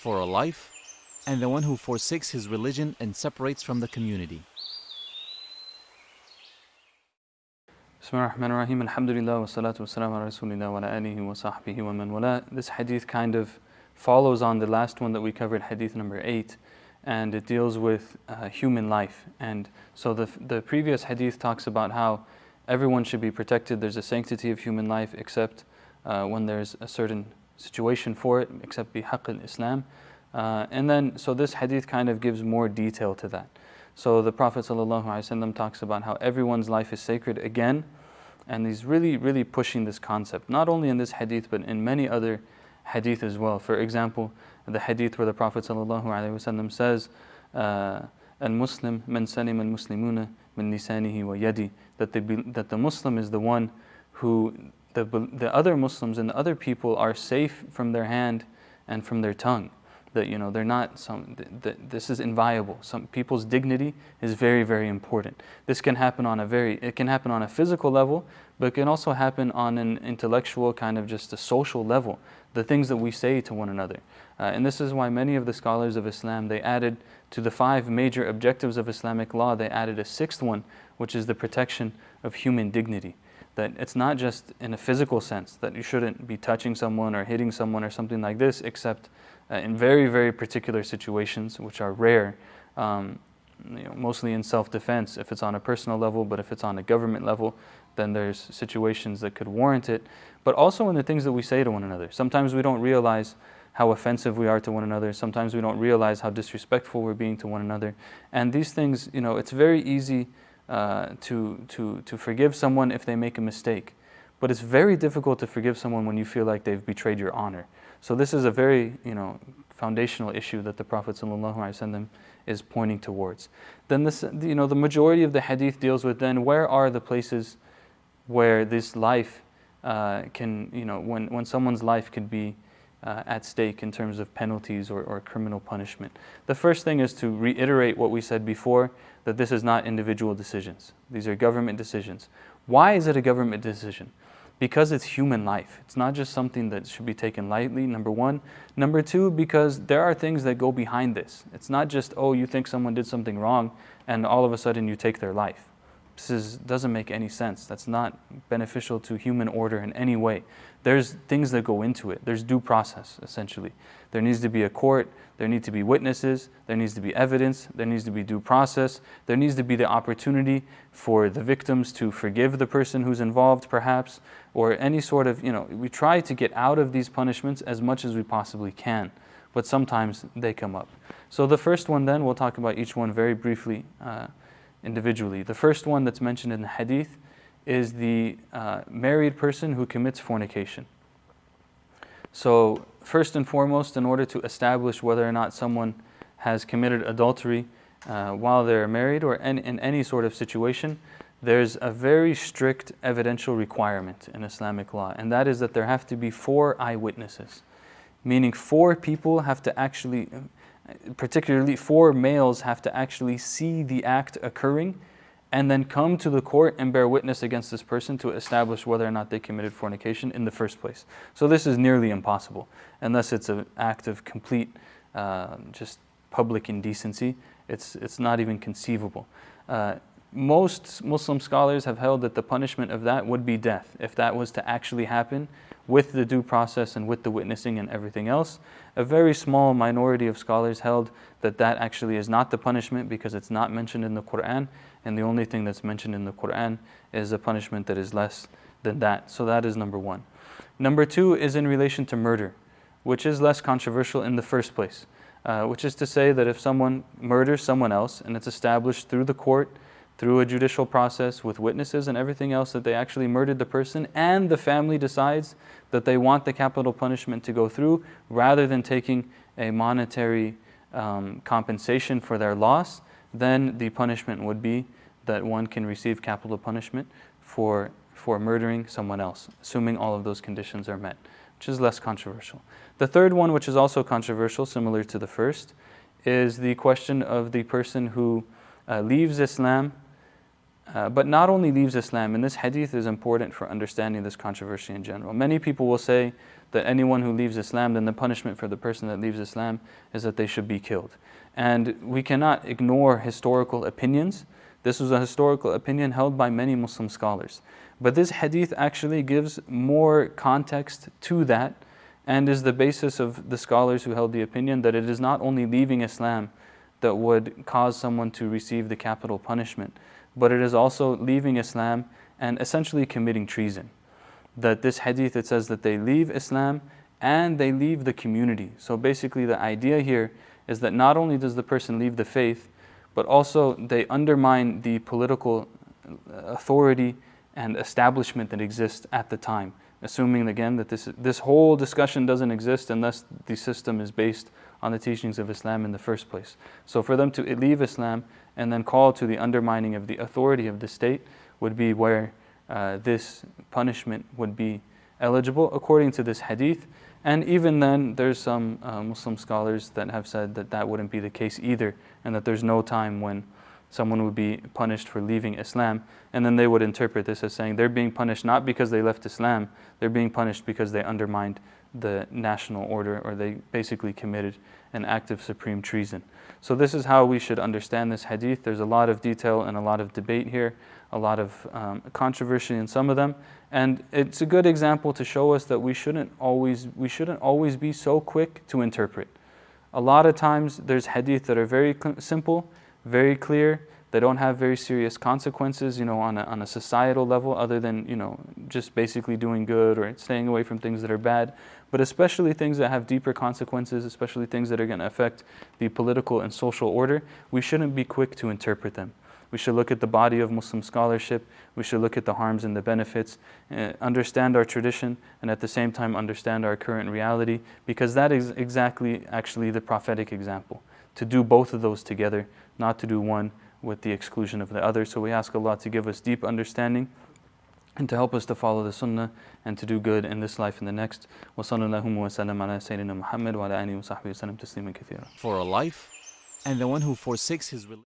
for a life, and the one who forsakes his religion and separates from the community. Bismillahirrahmanirrahim. Alhamdulillah wa salatu wa salam ala rasulillah wa ala alihi wa sahbihi wa man wala. This hadith kind of follows on the last one that we covered, hadith number 8, and it deals with human life. And so the previous hadith talks about how everyone should be protected. There's a sanctity of human life except when there's a certain situation for it, except bihaqq al-Islam. And then, so this hadith kind of gives more detail to that. So the Prophet ﷺ talks about how everyone's life is sacred again, and he's really pushing this concept, not only in this hadith, but in many other hadith as well. For example, the hadith where the Prophet ﷺ says, Al-Muslim man salim al-Muslimuna min lisanihi wa yadi, that the Muslim is the one who the other Muslims and the other people are safe from their hand and from their tongue. That they're not this is inviolable. Some people's dignity is very important. This can happen on a physical level, but it can also happen on an intellectual, kind of just a social level. The things that we say to one another, and this is why many of the scholars of Islam, they added to the 5 major objectives of Islamic law, they added a 6th one, which is the protection of human dignity. That it's not just in a physical sense that you shouldn't be touching someone or hitting someone or something like this, except in very particular situations, which are rare, mostly in self-defense if it's on a personal level, but if it's on a government level, then there's situations that could warrant it. But also in the things that we say to one another. Sometimes we don't realize how offensive we are to one another. Sometimes we don't realize how disrespectful we're being to one another. And these things, it's very easy to forgive someone if they make a mistake. But it's very difficult to forgive someone when you feel like they've betrayed your honor. So this is a very, foundational issue that the Prophet ﷺ is pointing towards. Then this, the majority of the hadith deals with then where are the places where this life can, when someone's life could be at stake in terms of penalties or criminal punishment. The first thing is to reiterate what we said before, that this is not individual decisions. These are government decisions. Why is it a government decision? Because it's human life. It's not just something that should be taken lightly, number one. Number two, because there are things that go behind this. It's not just, you think someone did something wrong and all of a sudden you take their life. This doesn't make any sense. That's not beneficial to human order in any way. There's things that go into it. There's due process, essentially. There needs to be a court, there need to be witnesses, there needs to be evidence, there needs to be due process, there needs to be the opportunity for the victims to forgive the person who's involved perhaps, or any sort of, we try to get out of these punishments as much as we possibly can, but sometimes they come up. So the first one then, we'll talk about each one very briefly individually. The first one that's mentioned in the hadith is the married person who commits fornication. So first and foremost, in order to establish whether or not someone has committed adultery while they're married or in any sort of situation, there's a very strict evidential requirement in Islamic law, and that is that there have to be 4 eyewitnesses, meaning 4 people have to actually, particularly 4 males have to actually see the act occurring and then come to the court and bear witness against this person to establish whether or not they committed fornication in the first place. So this is nearly impossible, unless it's an act of complete just public indecency. It's not even conceivable. Most Muslim scholars have held that the punishment of that would be death, if that was to actually happen with the due process and with the witnessing and everything else. A very small minority of scholars held that that actually is not the punishment because it's not mentioned in the Quran, and the only thing that's mentioned in the Quran is a punishment that is less than that. So that is number one. Number two is in relation to murder, which is less controversial in the first place, which is to say that if someone murders someone else and it's established through the court, through a judicial process with witnesses and everything else that they actually murdered the person, and the family decides that they want the capital punishment to go through rather than taking a monetary compensation for their loss, then the punishment would be that one can receive capital punishment for murdering someone else, assuming all of those conditions are met, which is less controversial. The third one, which is also controversial, similar to the first, is the question of the person who leaves Islam, but not only leaves Islam, and this hadith is important for understanding this controversy in general. Many people will say that anyone who leaves Islam, then the punishment for the person that leaves Islam is that they should be killed. And we cannot ignore historical opinions. This was a historical opinion held by many Muslim scholars. But this hadith actually gives more context to that and is the basis of the scholars who held the opinion that it is not only leaving Islam that would cause someone to receive the capital punishment, but it is also leaving Islam and essentially committing treason. That this hadith, it says that they leave Islam and they leave the community. So basically the idea here is that not only does the person leave the faith, but also they undermine the political authority and establishment that exists at the time, assuming again that this whole discussion doesn't exist unless the system is based on the teachings of Islam in the first place. So for them to leave Islam and then call to the undermining of the authority of the state would be where this punishment would be eligible according to this hadith. And even then, there's some Muslim scholars that have said that that wouldn't be the case either, and that there's no time when someone would be punished for leaving Islam. And then they would interpret this as saying they're being punished not because they left Islam, they're being punished because they undermined the national order, or they basically committed an act of supreme treason. So this is how we should understand this hadith. There's a lot of detail and a lot of debate here, a lot of controversy in some of them, and it's a good example to show us that we shouldn't always be so quick to interpret. A lot of times there's hadith that are very simple, very clear. They don't have very serious consequences, on a societal level, other than just basically doing good or staying away from things that are bad. But especially things that have deeper consequences, especially things that are going to affect the political and social order, we shouldn't be quick to interpret them. We should look at the body of Muslim scholarship. We should look at the harms and the benefits, understand our tradition, and at the same time understand our current reality, because that is exactly actually the prophetic example. To do both of those together, not to do one with the exclusion of the other. So we ask Allah to give us deep understanding and to help us to follow the sunnah and to do good in this life and the next. وَصَلَّى اللَّهُ وَسَلَّمَ عَلَى سَيِّدِنَا مُحَمَّدٍ وَعَلَى آلِهِ وَصَحْبِهِ وَسَلَّمَ تَسْلِيمًا كَثِيرًا. For a life, and the one who forsakes his religion.